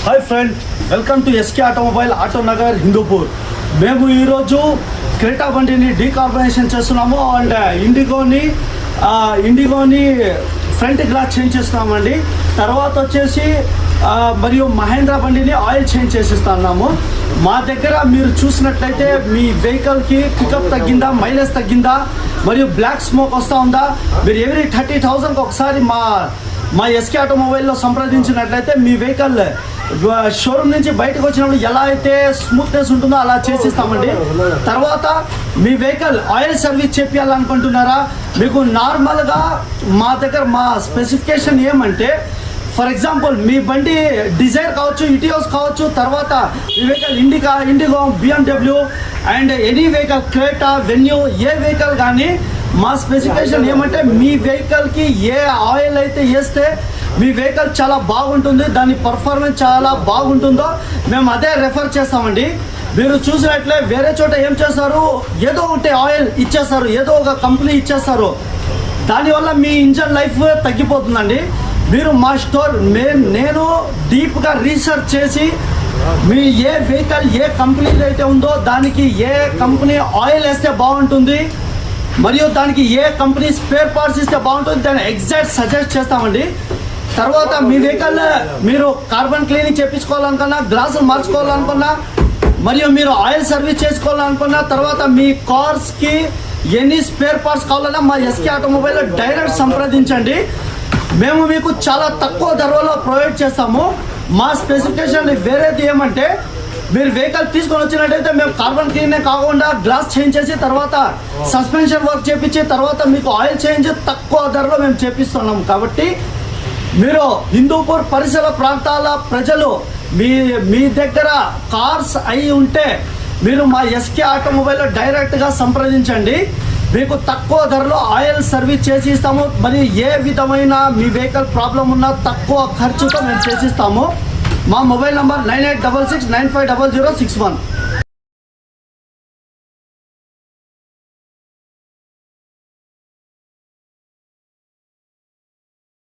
Hi friend, welcome to SK automobile Auto Nagar Hindupur. మేము ఈరోజు Creta బండిని డీకార్బొనేషన్ చేస్తున్నాము అండ్ ఇండిగోని ఫ్రంట్ గ్లాస్ చేంజ్ చేస్తున్నామండి. తర్వాత వచ్చేసి మరియు మహేంద్ర బండిని ఆయిల్ చేంజ్ చేసిస్తున్నాము. మా దగ్గర మీరు చూసినట్లయితే మీ వెహికల్కి పికప్ తగ్గిందా, మైలేజ్ తగ్గిందా, మరియు బ్లాక్ స్మోక్ వస్తూ ఉందా, మీరు ఎవ్రీ 30,000కి ఒకసారి మా ఎస్కే ఆటోమొబైల్లో సంప్రదించినట్లయితే మీ వెహికల్ షోరూమ్ నుంచి బయటకు వచ్చినప్పుడు ఎలా అయితే స్మూత్నెస్ ఉంటుందో అలా చేసిస్తామండి. తర్వాత మీ వెహికల్ ఆయిల్ సర్వీస్ చేయాలనుకుంటున్నారా, మీకు నార్మల్గా మా దగ్గర మా స్పెసిఫికేషన్ ఏమంటే, ఫర్ ఎగ్జాంపుల్ మీ బండి డిజైర్ కావచ్చు, ఇటియోస్ కావచ్చు, తర్వాత మీ vehicle Indigo, BMW and any vehicle Creta, Venue, ఏ వెహికల్ కానీ మా స్పెసిఫికేషన్ ఏమంటే మీ వెహికల్కి ఏ ఆయిల్ అయితే వేస్తే మీ వెహికల్ చాలా బాగుంటుంది, దాని పర్ఫార్మెన్స్ చాలా బాగుంటుందో మేము అదే రెఫర్ చేస్తామండి. మీరు చూసినట్లే వేరే చోట ఏం చేస్తారు, ఏదో ఒకటి ఆయిల్ ఇచ్చేస్తారు, ఏదో ఒక కంపెనీ ఇచ్చేస్తారు, దానివల్ల మీ ఇంజన్ లైఫ్ తగ్గిపోతుందండి. మీరు మా స్టోర్ నేను డీప్గా రీసెర్చ్ చేసి మీ ఏ వెహికల్ ఏ కంపెనీలో అయితే ఉందో దానికి ఏ కంపెనీ ఆయిల్ వేస్తే బాగుంటుంది, మరియు దానికి ఏ కంపెనీ స్పేర్ పార్ట్స్ ఇస్తే బాగుంటుంది, దాన్ని ఎగ్జాక్ట్ సజెస్ట్ చేస్తామండి. తర్వాత మీ వెహికల్ మీరు కార్బన్ క్లీనింగ్ చేయించుకోవాలనుకున్నా, గ్లాసులు మార్చుకోవాలనుకున్నా, మరియు మీరు ఆయిల్ సర్వీస్ చేసుకోవాలనుకున్నా, తర్వాత మీ కార్స్కి ఎన్ని స్పేర్ పార్ట్స్ కావాలన్నా మా ఎస్కే ఆటోమొబైల్లో డైరెక్ట్ సంప్రదించండి. మేము మీకు చాలా తక్కువ ధరలో ప్రొవైడ్ చేస్తాము. మా స్పెసిఫికేషన్ వేరేది ఏమంటే, మీరు వెహికల్ తీసుకొని వచ్చినట్టయితే మేము కార్బన్ క్లీనే కాకుండా గ్లాస్ చేంజ్ చేసి, తర్వాత సస్పెన్షన్ వర్క్ చేపించి, తర్వాత మీకు ఆయిల్ చేంజ్ తక్కువ ధరలో మేము చేపిస్తున్నాము. కాబట్టి మీరు హిందూపూర్ పరిసర ప్రాంతాల ప్రజలు మీ దగ్గర కార్స్ అయి ఉంటే మీరు మా ఎస్కే ఆటోమొబైల్లో డైరెక్ట్గా సంప్రదించండి. మీకు తక్కువ ధరలో ఆయిల్ సర్వీస్ చేసి ఇస్తాము. మరి ఏ విధమైన మీ వెహికల్ ప్రాబ్లం ఉన్నా తక్కువ ఖర్చుతో మేము చేసిస్తాము. మా మొబైల్ నంబర్ 9866950061.